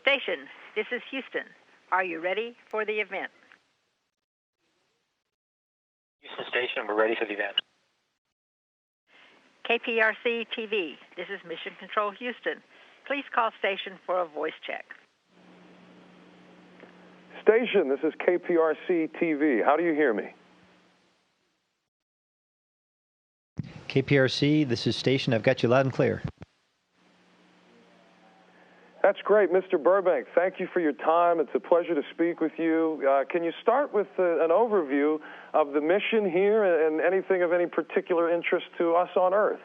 Station, this is Houston. Are you ready for the event? Houston Station, we're ready for the event. KPRC-TV, this is Mission Control Houston. Please call station for a voice check. Station, this is KPRC-TV. How do you hear me? KPRC, this is Station. I've got you loud and clear. That's great, Mr. Burbank. Thank you for your time. It's a pleasure to speak with you. Can you start with an overview of the mission here and anything of any particular interest to us on Earth?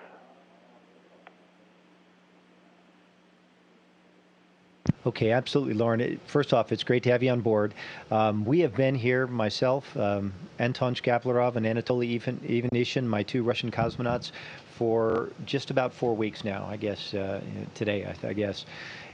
Okay, absolutely, Lauren. First off, it's great to have you on board. We have been here, myself, Anton Shkaplerov and Anatoly Ivanishin, my two Russian cosmonauts, for just about 4 weeks now, I guess, today, I guess.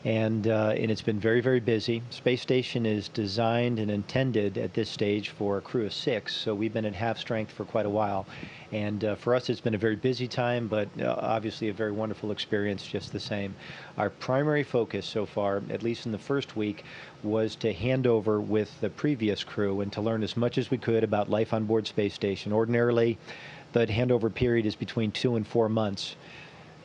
And it's been very, very busy. Space Station is designed and intended at this stage for a crew of 6, so we've been at half strength for quite a while. And for us, it's been a very busy time, but obviously a very wonderful experience just the same. Our primary focus so far, at least in the first week, was to hand over with the previous crew and to learn as much as we could about life on board Space Station. Ordinarily, the handover period is between 2 and 4 months.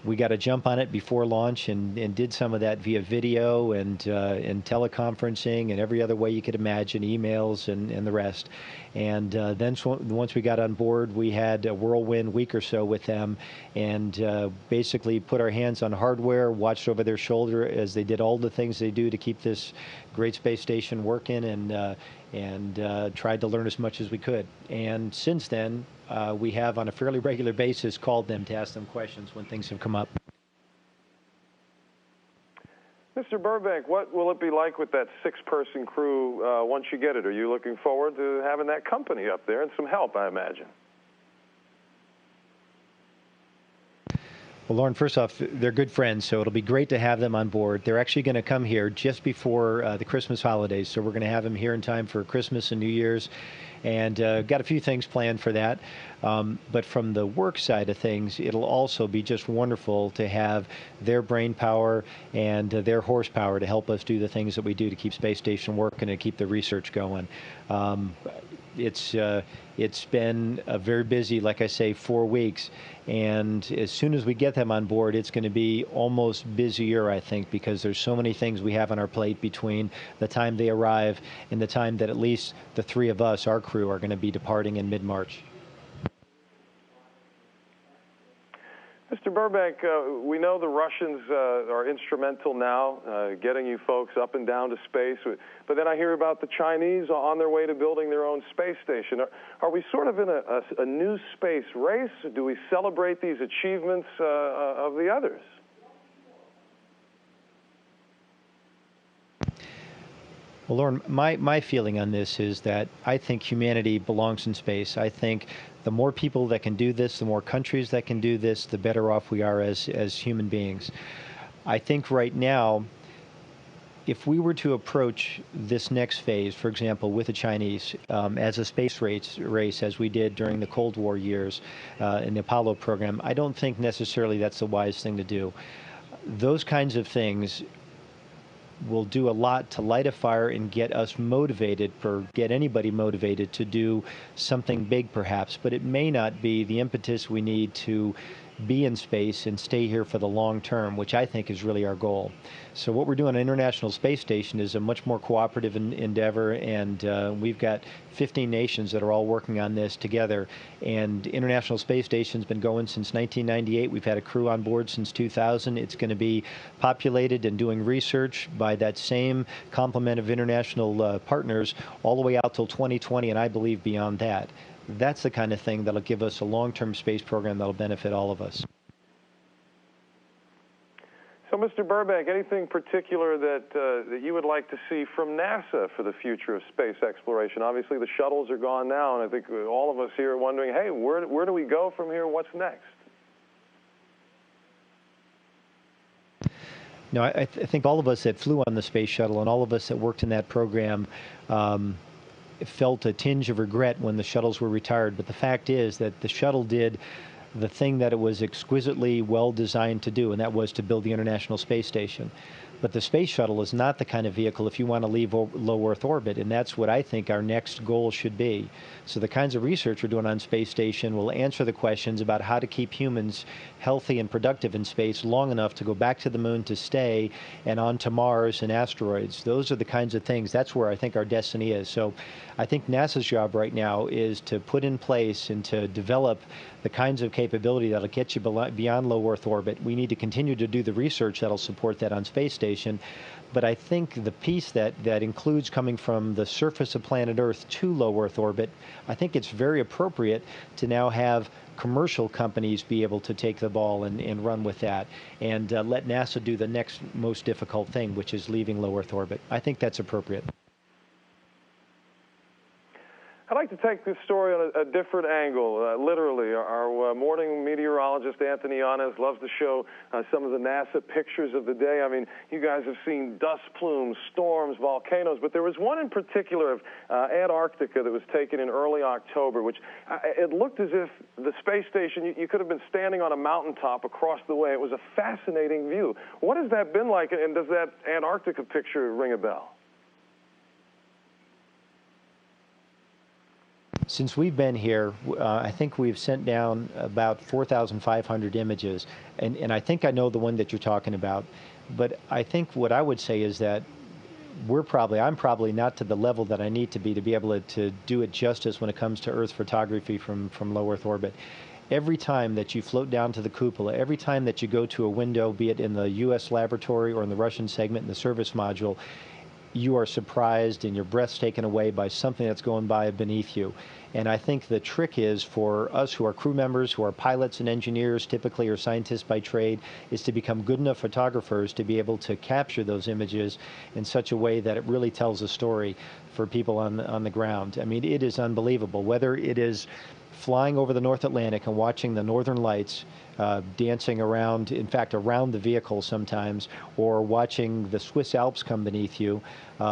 We got to jump on it before launch and did some of that via video and teleconferencing and every other way you could imagine, emails and the rest. And then once we got on board, we had a whirlwind week or so with them and basically put our hands on hardware, watched over their shoulder as they did all the things they do to keep this great space station working and tried to learn as much as we could. And since then, we have on a fairly regular basis called them to ask them questions when things have come up. Mr. Burbank, what will it be like with that 6-person crew once you get it? Are you looking forward to having that company up there and some help, I imagine? Well, Lauren, first off, they're good friends, so it'll be great to have them on board. They're actually going to come here just before the Christmas holidays, so we're going to have them here in time for Christmas and New Year's, and got a few things planned for that. But from the work side of things, it'll also be just wonderful to have their brain power and their horsepower to help us do the things that we do to keep Space Station working and keep the research going. It's been a very busy, like I say, 4 weeks. And as soon as we get them on board, it's going to be almost busier, I think, because there's so many things we have on our plate between the time they arrive and the time that at least the 3 of us, our crew, are going to be departing in mid-March. Mr. Burbank, we know the Russians are instrumental now getting you folks up and down to space, but then I hear about the Chinese on their way to building their own space station. Are we sort of in a new space race? Do we celebrate these achievements of the others? Well, Lauren, my feeling on this is that I think humanity belongs in space. I think the more people that can do this, the more countries that can do this, the better off we are as human beings. I think right now, if we were to approach this next phase, for example, with the Chinese, as a space race as we did during the Cold War years in the Apollo program, I don't think necessarily that's the wise thing to do. Those kinds of things will do a lot to light a fire and get us motivated, or get anybody motivated to do something big perhaps, but it may not be the impetus we need to be in space and stay here for the long term, which I think is really our goal. So what we're doing on International Space Station is a much more cooperative endeavor, and we've got 15 nations that are all working on this together. And International Space Station's been going since 1998. We've had a crew on board since 2000. It's going to be populated and doing research by that same complement of international partners all the way out till 2020, and I believe beyond that. That's the kind of thing that'll give us a long-term space program that'll benefit all of us. So, Mr. Burbank, anything particular that you would like to see from NASA for the future of space exploration? Obviously, the shuttles are gone now, and I think all of us here are wondering, hey, where do we go from here? What's next? No, I think all of us that flew on the space shuttle and all of us that worked in that program felt a tinge of regret when the shuttles were retired, but the fact is that the shuttle did the thing that it was exquisitely well designed to do, and that was to build the International Space Station. But the space shuttle is not the kind of vehicle if you want to leave low Earth orbit, and that's what I think our next goal should be. So the kinds of research we're doing on space station will answer the questions about how to keep humans healthy and productive in space long enough to go back to the moon, to stay, and on to Mars and asteroids. Those are the kinds of things, that's where I think our destiny is. So I think NASA's job right now is to put in place and to develop the kinds of capability that'll get you beyond low Earth orbit. We need to continue to do the research that'll support that on space station. But I think the piece that includes coming from the surface of planet Earth to low Earth orbit, I think it's very appropriate to now have commercial companies be able to take the ball and run with that, and let NASA do the next most difficult thing, which is leaving low Earth orbit. I think that's appropriate. I'd like to take this story on a different angle. Literally, our morning meteorologist, Anthony Yanez, loves to show some of the NASA pictures of the day. I mean, you guys have seen dust plumes, storms, volcanoes, but there was one in particular of Antarctica that was taken in early October, which it looked as if the space station, you could have been standing on a mountaintop across the way. It was a fascinating view. What has that been like, and does that Antarctica picture ring a bell? Since we've been here, I think we've sent down about 4,500 images, and I think I know the one that you're talking about. But I think what I would say is that I'm probably not to the level that I need to be able to do it justice when it comes to Earth photography from low Earth orbit. Every time that you float down to the cupola, every time that you go to a window, be it in the U.S. laboratory or in the Russian segment in the service module, you are surprised and your breath's taken away by something that's going by beneath you. And I think the trick is for us who are crew members, who are pilots and engineers, typically, or scientists by trade, is to become good enough photographers to be able to capture those images in such a way that it really tells a story for people on the ground. I mean, it is unbelievable. Whether it is flying over the North Atlantic and watching the northern lights dancing around, in fact, around the vehicle sometimes, or watching the Swiss Alps come beneath you.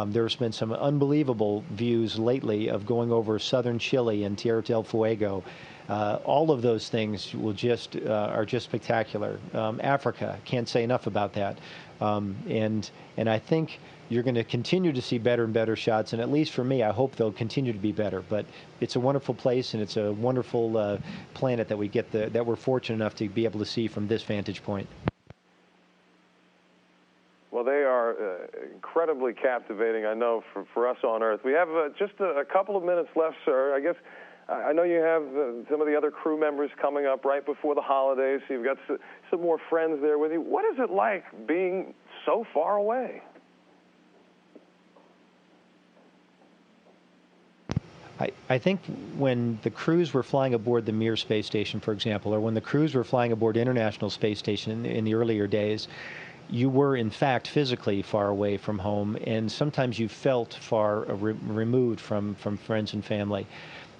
There's been some unbelievable views lately of going over southern Chile and Tierra del Fuego. All of those things are just spectacular. Africa, can't say enough about that. And I think you're going to continue to see better and better shots, and at least for me, I hope they'll continue to be better. But it's a wonderful place, and it's a wonderful planet that that we're fortunate enough to be able to see from this vantage point. Well, they are incredibly captivating, I know, for us on Earth. We have just a couple of minutes left, sir. I guess I know you have some of the other crew members coming up right before the holidays. So you've got some more friends there with you. What is it like being so far away? I think when the crews were flying aboard the Mir space station, for example, or when the crews were flying aboard the International Space Station in the earlier days, you were, in fact, physically far away from home, and sometimes you felt far removed from friends and family.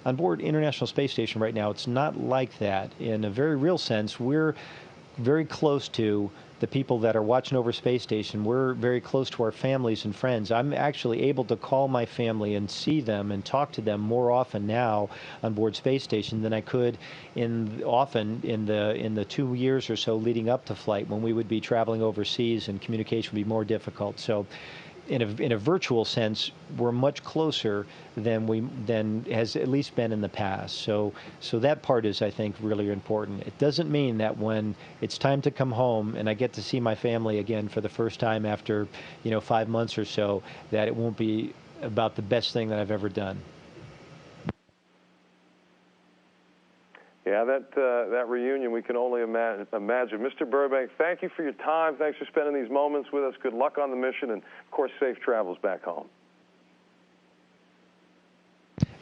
On board International Space Station right now, it's not like that. In a very real sense, we're very close to the people that are watching over space station. We're very close to our families and friends. I'm actually able to call my family and see them and talk to them more often now on board space station than I could often in the 2 years or so leading up to flight, when we would be traveling overseas and communication would be more difficult. So in a virtual sense, we're much closer than has at least been in the past. So that part is, I think, really important. It doesn't mean that when it's time to come home and I get to see my family again for the first time after 5 months or so, that it won't be about the best thing that I've ever done. Yeah, that reunion, we can only imagine. Mr. Burbank, thank you for your time. Thanks for spending these moments with us. Good luck on the mission, and, of course, safe travels back home.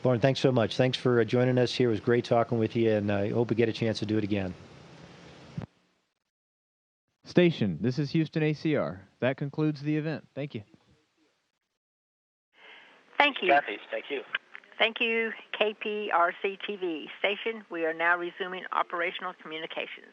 Lauren, thanks so much. Thanks for joining us here. It was great talking with you, and I hope we get a chance to do it again. Station, this is Houston ACR. That concludes the event. Thank you. Thank you. Kathy, thank you. Thank you, KPRC-TV. Station, we are now resuming operational communications.